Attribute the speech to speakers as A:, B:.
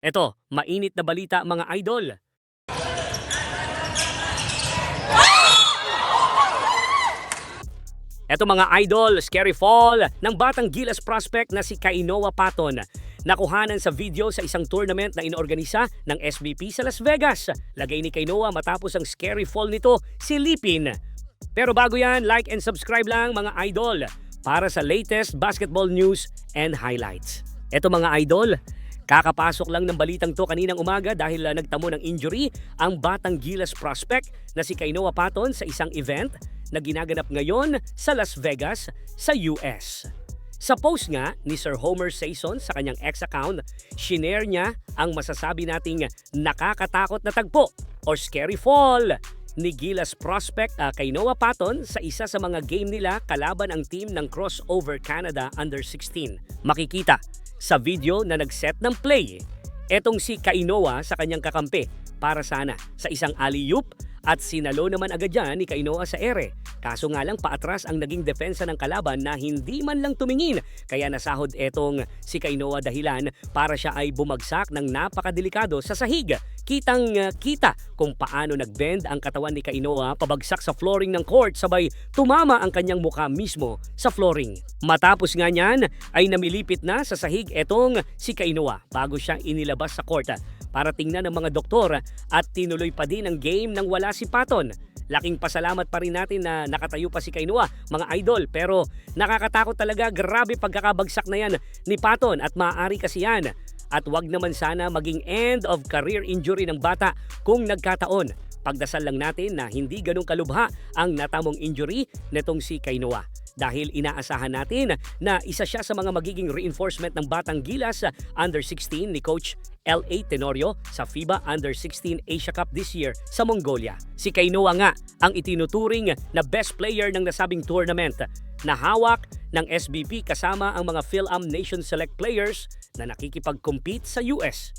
A: Eto, mainit na balita mga idol. Eto mga idol, scary fall ng batang Gilas prospect na si Kainoa Paton. Nakuhanan sa video sa isang tournament na inorganisa ng SBP sa Las Vegas. Lagay ni Kainoa matapos ang scary fall nito, silipin. Pero bago yan, like and subscribe lang mga idol para sa latest basketball news and highlights. Eto mga idol, kakapasok lang ng balitang to kaninang umaga dahil nagtamo ng injury ang batang Gilas prospect na si Kainoa Paton sa isang event na ginaganap ngayon sa Las Vegas sa US. Sa post nga ni Sir Homer Saison sa kanyang X account, shinare niya ang masasabi nating nakakatakot na tagpo or scary fall ni Gilas prospect Kainoa Paton sa isa sa mga game nila kalaban ang team ng Crossover Canada Under-16. Makikita sa video na nag-set ng play, etong si Kainoa sa kanyang kakampi para sana sa isang alley-oop at sinalo naman agad yan ni Kainoa sa ere. Kaso nga lang paatras ang naging depensa ng kalaban na hindi man lang tumingin. Kaya nasahod etong si Kainoa dahilan para siya ay bumagsak ng napakadelikado sa sahig. Kitang-kita kung paano nag-bend ang katawan ni Kainoa pabagsak sa flooring ng court sabay tumama ang kanyang mukha mismo sa flooring. Matapos nga niyan ay namilipit na sa sahig etong si Kainoa bago siya inilabas sa court para tingnan ng mga doktor at tinuloy pa din ang game nang wala si Paton. Laking pasalamat pa rin natin na nakatayo pa si Kainoa, mga idol, pero nakakatakot talaga, grabe pagkakabagsak na yan ni Paton at maaari kasi yan. At wag naman sana maging end of career injury ng bata kung nagkataon. Pagdasal lang natin na hindi ganun kalubha ang natamong injury netong si Kainoa. Dahil inaasahan natin na isa siya sa mga magiging reinforcement ng Batang Gilas Under-16 ni Coach L.A. Tenorio sa FIBA Under-16 Asia Cup this year sa Mongolia. Si Kainoa nga ang itinuturing na best player ng nasabing tournament na hawak ng SBP kasama ang mga Phil-Am Nation Select players na nakikipag-compete sa US.